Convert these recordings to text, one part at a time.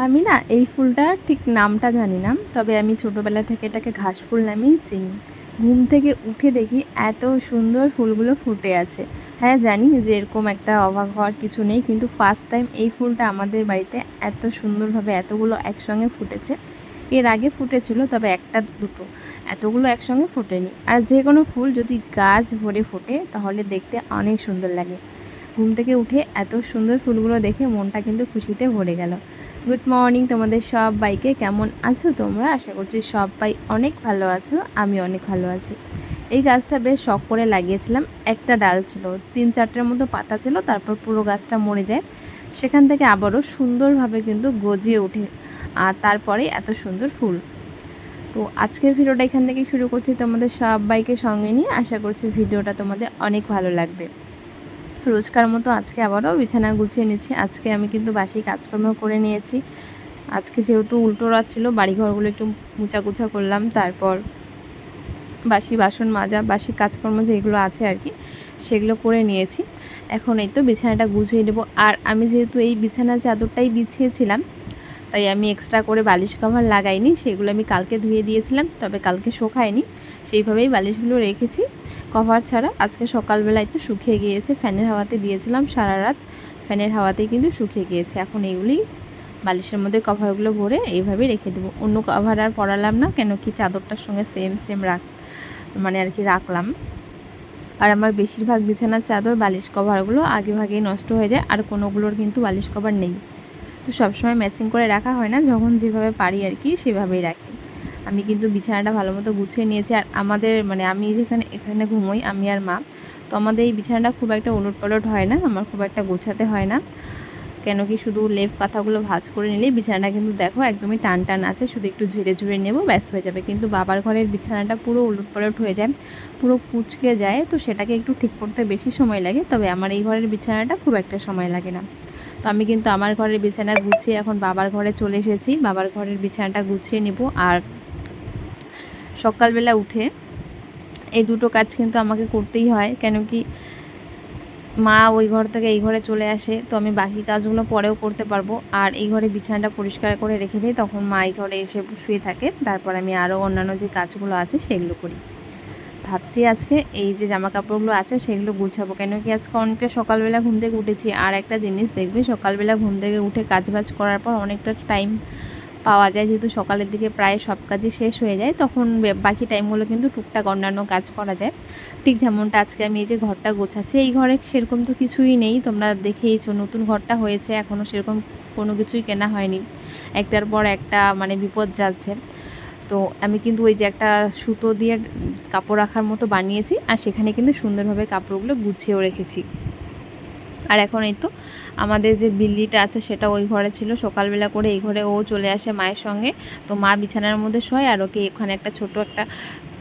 আমি না এই ফুলটার ঠিক নামটা জানি না, তবে আমি ছোটোবেলা থেকে এটাকে ঘাস ফুল নামেই চিনি। ঘুম থেকে উঠে দেখি এত সুন্দর ফুলগুলো ফুটে আছে। হ্যাঁ, জানি যে এরকম একটা অবাক হওয়ার কিছু নেই, কিন্তু ফার্স্ট টাইম এই ফুলটা আমাদের বাড়িতে এত সুন্দরভাবে এতগুলো একসঙ্গে ফুটেছে। এর আগে ফুটেছিল, তবে একটা দুটো, এতগুলো একসঙ্গে ফোটেনি। আর যে কোনো ফুল যদি গাছ ভরে ফোটে তাহলে দেখতে অনেক সুন্দর লাগে। ঘুম থেকে উঠে এত সুন্দর ফুলগুলো দেখে মনটা কিন্তু খুশিতে ভরে গেল। গুড মর্নিং তোমাদের সবাইকে, কেমন আছো তোমরা? আশা করছি সবাই অনেক ভালো আছো, আমি অনেক ভালো আছি। এই গাছটা বেশ শখ করে লাগিয়েছিলাম। একটা ডাল ছিল, 3-4টের মতো পাতা ছিল, তারপর পুরো গাছটা মরে যায়। সেখান থেকে আবারও সুন্দরভাবে কিন্তু গজিয়ে ওঠে, আর তারপরে এত সুন্দর ফুল। তো আজকের ভিডিওটা এখান থেকে শুরু করছি তোমাদের সবাইকে সঙ্গে নিয়ে। আশা করছি ভিডিওটা তোমাদের অনেক ভালো লাগবে। রোজকার মতো আজকে আবারও বিছানা গুছিয়ে নিচ্ছি। আজকে আমি কিন্তু বাসি কাজকর্ম করে নিয়েছি। আজকে যেহেতু উল্টো রাত ছিল, বাড়িঘরগুলো একটু মুছাকুছা করলাম, তারপর বাসি বাসন মাজা, বাসি কাজকর্ম যেগুলো আছে আর কি, সেগুলো করে নিয়েছি। এখন এই তো বিছানাটা গুছিয়ে নেব। আর আমি যেহেতু এই বিছানার চাদরটাই বিছিয়েছিলাম, তাই আমি এক্সট্রা করে বালিশ কভার লাগাইনি। সেগুলো আমি কালকে ধুয়ে দিয়েছিলাম, তবে কালকে শোকায়নি, সেইভাবেই বালিশগুলো রেখেছি কভার ছাড়া। আজকে সকালবেলা একটু শুকিয়ে গিয়েছে, ফ্যানের হাওয়াতে দিয়েছিলাম সারা রাত, ফ্যানের হাওয়াতেই কিন্তু শুকিয়ে গিয়েছে। এখন এইগুলি বালিশের মধ্যে কভারগুলো ভরে এইভাবেই রেখে দেবো। অন্য কভার আর পরালাম না, কেন কি চাদরটার সঙ্গে সেম সেম আর কি রাখলাম। আর আমার বেশিরভাগ বিছানার চাদর বালিশ কভারগুলো আগে ভাগেই নষ্ট হয়ে যায়, আর কোনোগুলোর কিন্তু বালিশ কভার নেই। তো সবসময় ম্যাচিং করে রাখা হয় না, যখন যেভাবে পারি আর কি সেভাবেই রাখি। আমি কিন্তু বিছানাটা ভালো মতো গুছিয়ে নিয়েছি। আর আমাদের আমি এখানে ঘুমোই, আমি আর মা। তো আমাদের এই বিছানাটা খুব একটা ওলটপালট হয় না, আমার খুব একটা গোছাতে হয় না, কেন কি শুধু লেপ কাঁথাগুলো ভাঁজ করে নিলেই বিছানাটা কিন্তু দেখো একদমই টান টান আছে, শুধু একটু ঝেড়ে ঝুড়ে নেবো, ব্যাস হয়ে যাবে। কিন্তু বাবার ঘরের বিছানাটা পুরো উলটপালট হয়ে যায়, পুরো কুঁচকে যায়, তো সেটাকে একটু ঠিক করতে বেশি সময় লাগে। তবে আমার এই ঘরের বিছানাটা খুব একটা সময় লাগে না। তো আমি কিন্তু আমার ঘরের বিছানা গুছিয়ে এখন বাবার ঘরে চলে এসেছি। বাবার ঘরের বিছানাটা গুছিয়ে নেব। আর সকালবেলা উঠে এই দুটো কাজ কিন্তু আমাকে করতেই হয়, কেন কি মা ওই ঘর থেকে এই ঘরে চলে আসে, তো আমি বাকি কাজগুলো পরেও করতে পারবো। আর এই ঘরে বিছানাটা পরিষ্কার করে রেখে দিই, তখন মা এই ঘরে এসে শুয়ে থাকে, তারপর আমি আরও অন্যান্য যে কাজগুলো আছে সেগুলো করি। ভাবছি আজকে এই যে জামা কাপড়গুলো আছে সেগুলো গুছাবো, কেন কি আজকে অনেকটা সকালবেলা ঘুম থেকে উঠেছি। আর একটা জিনিস দেখবে, সকালবেলা ঘুম থেকে উঠে কাজবাজ করার পর অনেকটা টাইম পাওয়া যায়, যেহেতু সকালের দিকে প্রায় সব কাজই শেষ হয়ে যায়, তখন বাকি টাইমগুলো কিন্তু টুকটাক অন্যান্য কাজ করা যায়। ঠিক যেমনটা আজকে আমি এই যে ঘরটা গোছাচ্ছি, এই ঘরে সেরকম তো কিছুই নেই, তোমরা দেখেইছো নতুন ঘরটা হয়েছে, এখনও সেরকম কোনো কিছুই কেনা হয়নি, একটার পর একটা বিপদ যাচ্ছে। তো আমি কিন্তু ওই যে একটা সুতো দিয়ে কাপড় রাখার মতো বানিয়েছি, আর সেখানে কিন্তু সুন্দরভাবে কাপড়গুলো গুছিয়েও রেখেছি। আর এখন এই তো আমাদের যে বিল্লিটা আছে সেটা ওই ঘরে ছিল, সকালবেলা করে এই ঘরে ও চলে আসে মায়ের সঙ্গে। তো মা বিছানার মধ্যে শোয়, আর ওকে ওখানে একটা ছোট একটা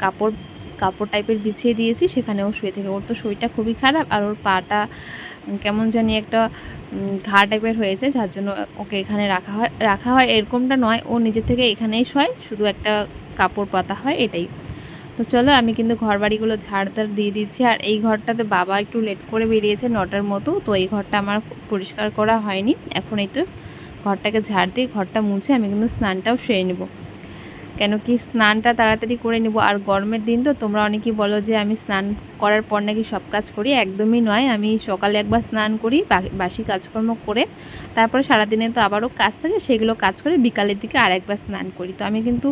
কাপড় কাপড় টাইপের বিছিয়ে দিয়েছি, সেখানে ও শুয়ে থেকে। ওর তো শরীরটা খুবই খারাপ, আর ওর পাটা কেমন জানি একটা ঘা টাইপের হয়েছে, যার জন্য ওকে এখানে রাখা হয় এরকমটা নয়, ও নিজে থেকে এখানেই শোয়, শুধু একটা কাপড় পাতা হয় এটাই। তো চলো আমি কিন্তু ঘর বাড়িগুলো ঝাড় দিয়ে দিচ্ছি। আর এই ঘরটাতে বাবা একটু লেট করে বেরিয়েছে 9টার মতো, তো এই ঘরটা আমার পরিষ্কার করা হয়নি। এখন এই তো ঘরটাকে ঝাড় দিয়ে ঘরটা মুছে আমি কিন্তু স্নানটাও সেরে নেব, কেন কি স্নানটা তাড়াতাড়ি করে নেব। আর গরমের দিন তো তোমরা অনেকেই বলো যে আমি স্নান করার পর নাকি সব কাজ করি, একদমই নয়। আমি সকালে একবার স্নান করি, বাসি কাজকর্ম করে, তারপরে সারাদিনে তো আবারও কাজ থাকে, সেগুলো কাজ করে বিকালের দিকে আর একবার স্নান করি। তো আমি কিন্তু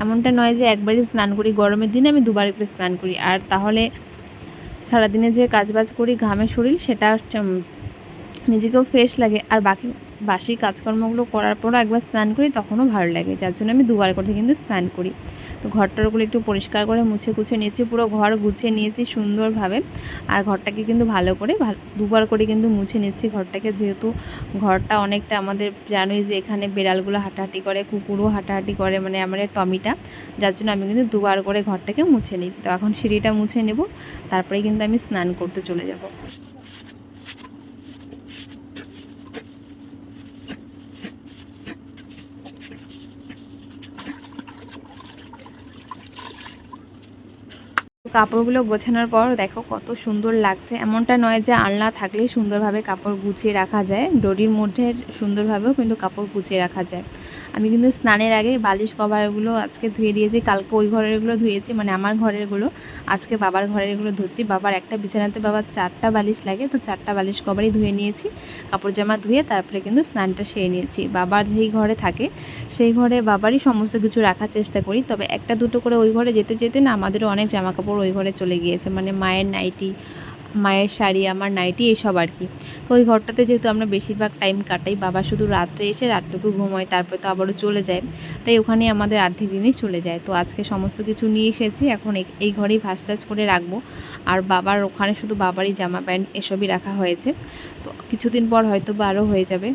এমনটা নয় যে একবারই স্নান করি, গরমের দিনে আমি দুবার করে স্নান করি। আর তাহলে সারাদিনে যে কাজবাজ করি ঘামে শরীর, সেটা নিজেকেও ফ্রেশ লাগে, আর বাসি কাজকর্মগুলো করার পরও একবার স্নান করি, তখনও ভালো লাগে, যার জন্য আমি দুবার করে কিন্তু স্নান করি। তো ঘরটারগুলো একটু পরিষ্কার করে মুছে কুছে নিয়েছি, পুরো ঘর গুছিয়ে নিয়েছি সুন্দরভাবে। আর ঘরটাকে কিন্তু ভালো করে দুবার করে কিন্তু মুছে নিচ্ছি ঘরটাকে, যেহেতু ঘরটা অনেকটা আমাদের জানোই যে এখানে বেড়ালগুলো হাঁটাহাঁটি করে, কুকুরও হাঁটাহাঁটি করে, আমাদের টমিটা, যার জন্য আমি কিন্তু দুবার করে ঘরটাকে মুছে নিই। তো এখন সিঁড়িটা মুছে নেব, তারপরে কিন্তু আমি স্নান করতে চলে যাব। কাপড়গুলো গোছানোর পর দেখো কত সুন্দর লাগছে। এমনটা নয় যে আলনা থাকলেই সুন্দরভাবে কাপড় গুছিয়ে রাখা যায়, ডোরির মধ্যে সুন্দরভাবেও কিন্তু কাপড় গুছিয়ে রাখা যায়। আমি কিন্তু স্নানের আগে বালিশ কভারগুলো আজকে ধুয়ে দিয়েছি, কালকে ওই ঘরেরগুলো ধুয়েছি, মানে আমার ঘরেরগুলো। আজকে বাবার ঘরেরগুলো ধুচ্ছি। বাবার একটা বিছানাতে বাবার 4টা বালিশ লাগে, তো 4টা বালিশ কভারই ধুয়ে নিয়েছি। কাপড় জামা ধুয়ে তারপরে কিন্তু স্নানটা সেরে নিয়েছি। বাবার যেই ঘরে থাকে সেই ঘরে বাবারই সমস্ত কিছু রাখার চেষ্টা করি, তবে একটা দুটো করে ওই ঘরে যেতে যেতে না আমাদেরও অনেক জামা কাপড় ওই ঘরে চলে গিয়েছে, মানে মায়ের নাইটি, মায়ের শাড়ি, আমার নাইটি, এইসব আর কি। তো ওই ঘরটাতে যেহেতু আমরা বেশিরভাগ টাইম কাটাই, বাবা শুধু রাত্রে এসে রাতটুকু ঘুমোয়, তারপরে তো আবারও চলে যায়, তাই ওখানেই আমাদের অর্ধেক দিনই চলে যায়। তো আজকে সমস্ত কিছু নিয়ে এসেছি, এখন এই ঘরেই ভাঁজ টাজ করে রাখবো। আর বাবার ওখানে শুধু বাবারই জামা প্যান্ট এসবই রাখা হয়েছে, তো কিছুদিন পর হয়তো বা আরও হয়ে যাবে।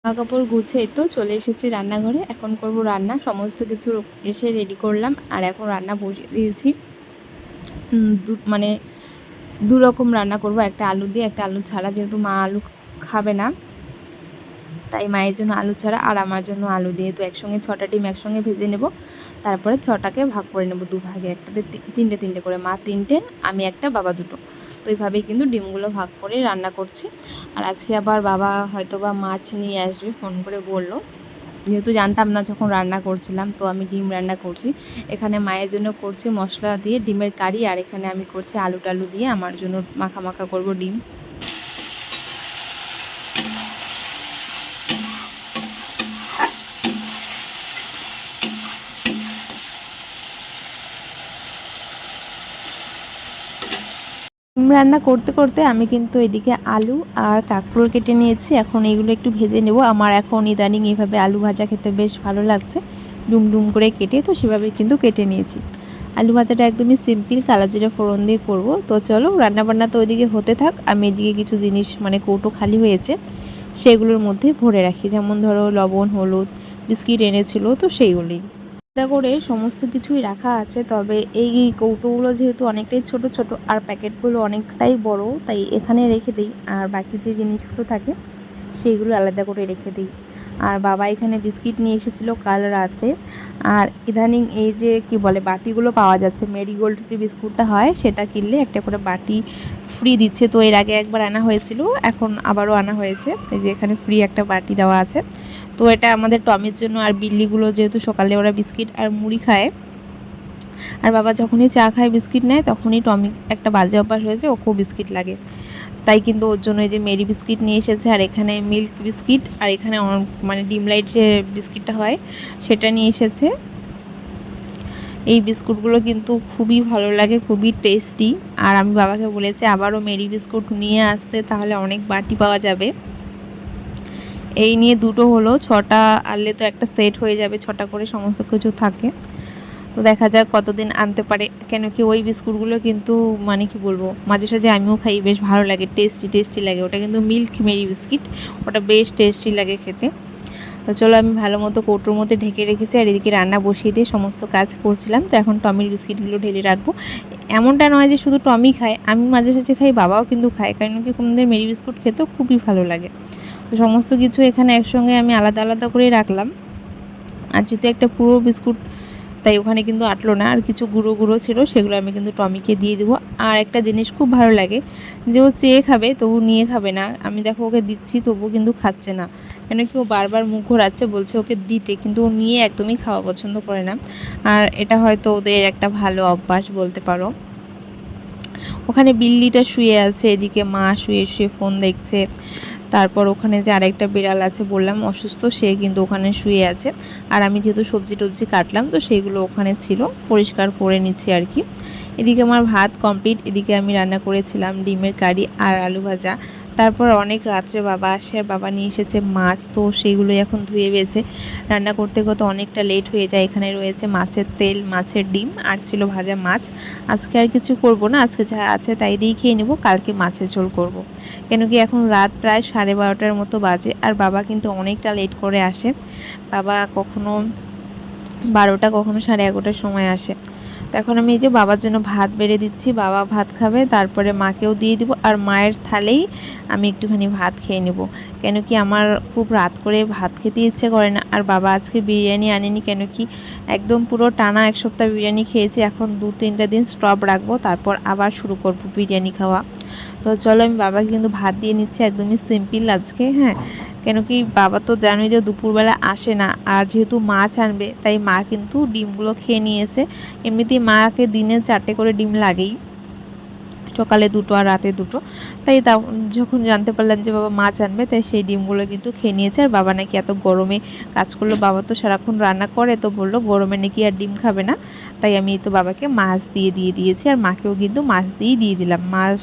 জামা কাপড় গুছিয়ে তো চলে এসেছি রান্নাঘরে, এখন করব রান্না। সমস্ত কিছু এসে রেডি করলাম, আর এখন রান্না বসিয়ে দিয়েছি। মানে দু রকম রান্না করব, একটা আলু দিয়ে একটা আলু ছাড়া, যেহেতু মা আলু খাবে না, তাই মায়ের জন্য আলু ছাড়া আর আমার জন্য আলু দিয়ে। তো একসঙ্গে 6টা ডিম একসঙ্গে ভেজে নেব, তারপরে 6টাকে ভাগ করে নেব দুভাগে, একটাতে তিনটে তিনটে করে, মা 3টে, আমি একটা, বাবা 2টো। তো এইভাবেই কিন্তু ডিমগুলো ভাগ করে রান্না করছি। আর আজকে আবার বাবা হয়তো বা মাছ নিয়ে আসবে, ফোন করে বললো, যেহেতু জানতাম না যখন রান্না করছিলাম। তো আমি ডিম রান্না করছি, এখানে মায়ের জন্য করছি মশলা দিয়ে ডিমের কারি, আর এখানে আমি করছি আলু টালু দিয়ে আমার জন্য মাখা মাখা করব ডিম। ডিম রান্না করতে করতে আমি কিন্তু এদিকে আলু আর কাঁকরোল কেটে নিয়েছি, এখন এইগুলো একটু ভেজে নেব। আমার এখন ইদানিং এইভাবে আলু ভাজা খেতে বেশ ভালো লাগছে, ডুম ডুম করে কেটে, তো সেভাবে কিন্তু কেটে নিয়েছি। আলু ভাজাটা একদমই সিম্পল, কালো জিরা ফোড়ন দিয়ে করব। তো চলো রান্নাবান্না তো ওইদিকে হতে থাক, আমি এদিকে কিছু জিনিস মানে কৌটো খালি হয়েছে সেগুলোর মধ্যে ভরে রাখি, যেমন ধরো লবণ, হলুদ, বিস্কিট এনেছিল, তো সেইগুলোই আলাদা করে সমস্ত কিছুই রাখা আছে। তবে এই কৌটোগুলো যেহেতু অনেকটাই ছোট ছোট আর প্যাকেটগুলো অনেকটাই বড়, তাই এখানে রেখে দিই, আর বাকি যে জিনিসগুলো থাকে সেইগুলো আলাদা করে রেখে দিই। আর বাবা এখানে বিস্কিট নিয়ে এসেছিলো কাল রাত্রে। আর ইদানিং এই যে কি বলে বাটিগুলো পাওয়া যাচ্ছে, মেরিগোল্ড যে বিস্কুটটা হয় সেটা কিনলে একটা করে বাটি ফ্রি দিচ্ছে। তো এর আগে একবার আনা হয়েছিল, এখন আবারও আনা হয়েছে, এই যে এখানে ফ্রি একটা বাটি দেওয়া আছে। তো এটা আমাদের টমির জন্য, আর বিল্লিগুলো যেহেতু সকালে ওরা বিস্কিট আর মুড়ি খায়, আর বাবা যখনই চা খায় বিস্কিট নেয়, তখনই টমি একটা বাজে অভ্যাস হয়েছে, ওকেও বিস্কিট লাগে, তাই কিন্তু ওর জন্য এই যে মেরি বিস্কিট নিয়ে এসেছে, আর এখানে মিল্ক বিস্কিট, আর এখানে মানে ডিম লাইট যে বিস্কিটটা হয় সেটা নিয়ে এসেছে। এই বিস্কুটগুলো কিন্তু খুবই ভালো লাগে, খুবই টেস্টি। আর আমি বাবাকে বলেছি আবারও মেরি বিস্কুট নিয়ে আসতে, তাহলে অনেক বাটি পাওয়া যাবে। এই নিয়ে দুটো হলো, 6টা আনলে তো একটা সেট হয়ে যাবে, 6টা করে সমস্ত কিছু থাকে। তো দেখা যাক কতদিন আনতে পারে, কেন কি ওই বিস্কুটগুলো কিন্তু মানে কি বলবো, মাঝে সাঝে আমিও খাই, বেশ ভালো লাগে, টেস্টি টেস্টি লাগে। ওটা কিন্তু মিল্ক মেরি বিস্কিট, ওটা বেশ টেস্টি লাগে খেতে। তো চলো আমি ভালো মতো কৌটোর মধ্যে ঢেকে রেখেছি, আর এদিকে রান্না বসিয়ে দিয়ে সমস্ত কাজ করছিলাম। তো এখন টমির বিস্কিটগুলো ঢেলে রাখবো। এমনটা নয় যে শুধু টমি খায়, আমি মাঝে সাঝে খাই, বাবাও কিন্তু খায়, কারণ কি কোনোদের মেরি বিস্কুট খেতেও খুবই ভালো লাগে। তো সমস্ত কিছু এখানে একসঙ্গে আমি আলাদা আলাদা করে রাখলাম। আর যেহেতু একটা পুরো বিস্কুট, তাই ওখানে কিন্তু আটলো না। আর কিছু গুঁড়ো গুঁড়ো ছিল, সেগুলো আমি কিন্তু টমিকে দিয়ে দেবো। আর একটা জিনিস খুব ভালো লাগে যে ও চেয়ে খাবে তবু নিয়ে খাবে না। আমি দেখো ওকে দিচ্ছি তবু কিন্তু খাচ্ছে না, কেন কি ও বারবার মুখ ঘোরাচ্ছে, বলছে ওকে দিতে, কিন্তু ও নিয়ে একদমই খাওয়া পছন্দ করে না। আর এটা হয়তো ওদের একটা ভালো অভ্যাস বলতে পারো। ওখানে বিল্লিটা শুয়ে আছে, এদিকে মা শুয়ে শুয়ে ফোন দেখছে। তারপর ওখানে যে আরেকটা বিড়াল আছে বললাম অসুস্থ, সে কিন্তু ওখানে শুয়ে আছে। আর আমি যেহেতু সবজি টবজি কাটলাম, তো সেইগুলো ওখানে ছিল, পরিষ্কার করে নিচ্ছি আর কি। এদিকে আমার ভাত কমপ্লিট। এদিকে আমি রান্না করেছিলাম ডিমের কারি আর আলু ভাজা। তারপর অনেক রাত্রে বাবা আসে, আর বাবা নিয়ে এসেছে মাছ, তো সেইগুলোই এখন ধুয়ে বেছে রান্না করতে করতে অনেকটা লেট হয়ে যায়। এখানে রয়েছে মাছের তেল, মাছের ডিম, আর ছিল ভাজা মাছ। আজকে আর কিছু করব না, আজকে যা আছে তাই দিয়েই খেয়ে নেব, কালকে মাছের ঝোল করব। কেন কি এখন রাত প্রায় 12:30টার মতো বাজে, আর বাবা কিন্তু অনেকটা লেট করে আসে। বাবা কখনো 12টা, কখনো 11:30টার সময় আসে। তো এখন আমি এই যে বাবার জন্য ভাত বেড়ে দিচ্ছি, বাবা ভাত খাবে, তারপরে মাকেও দিয়ে দিব। আর মায়ের থালেই আমি একটুখানি ভাত খেয়ে নেব, কেন কি আমার খুব রাত করে ভাত খেতে ইচ্ছে করে না। আর বাবা আজকে বিরিয়ানি আনেনি, কেন কি একদম পুরো টানা 1 সপ্তাহ বিরিয়ানি খেয়েছি, এখন 2-3টা দিন স্টপ রাখবো, তারপর আবার শুরু করব বিরিয়ানি খাওয়া। তো চলো আমি বাবাকে কিন্তু ভাত দিয়ে নিচ্ছি, একদমই সিম্পল আজকে। হ্যাঁ, কেন কি বাবা তো জানোই যে দুপুরবেলা আসে না, আর যেহেতু মাছ আনবে তাই মা কিন্তু ডিমগুলো খেয়ে নিয়েছে। এমনিতেই মাকে দিনে 4টে করে ডিম লাগেই, সকালে 2টো আর রাতে 2টো। তাই যখন জানতে পারলাম যে বাবা মাছ আনবে, তাই সেই ডিমগুলো কিন্তু খেয়ে নিয়েছে। আর বাবা নাকি এত গরমে কাজ করলো, বাবা তো সারাক্ষণ রান্না করে, তো বললো গরমে নাকি আর ডিম খাবে না। তাই আমি তো বাবাকে মাছ দিয়েছি, আর মাকেও কিন্তু মাছ দিয়ে দিলাম। মাছ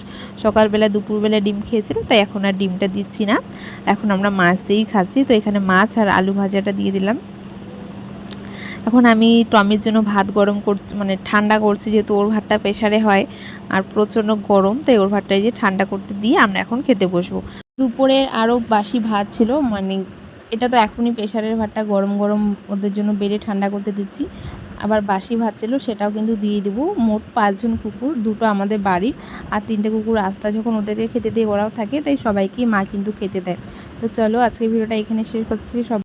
সকালবেলা দুপুরবেলা ডিম খেয়েছিল, তাই এখন আর ডিমটা দিচ্ছি না, এখন আমরা মাছ দিয়েই খাচ্ছি। তো এখানে মাছ আর আলু ভাজাটা দিয়ে দিলাম। এখন আমি টমির জন্য ভাত গরম করছি, মানে ঠান্ডা করছি, যেহেতু ওর ভাতটা প্রেসারে হয় আর প্রচণ্ড গরম, তাই ওর ভাতটা যে ঠান্ডা করতে দিয়ে আমরা এখন খেতে বসবো। দুপুরের আরও বাসি ভাত ছিল, মানে এটা তো এখনই প্রেসারের ভাতটা গরম গরম ওদের জন্য বেড়ে ঠান্ডা করতে দিচ্ছি। আবার বাসি ভাত ছিল, সেটাও কিন্তু দিয়ে দেবো। মোট 5জন কুকুর, 2টো আমাদের বাড়ির, আর 3টে কুকুর রাস্তা যখন ওদেরকে খেতে দিয়ে ওরাও থাকে, তাই সবাইকে মা কিন্তু খেতে দেয়। তো চলো আজকের ভিডিওটা এখানে শেষ করছি। সব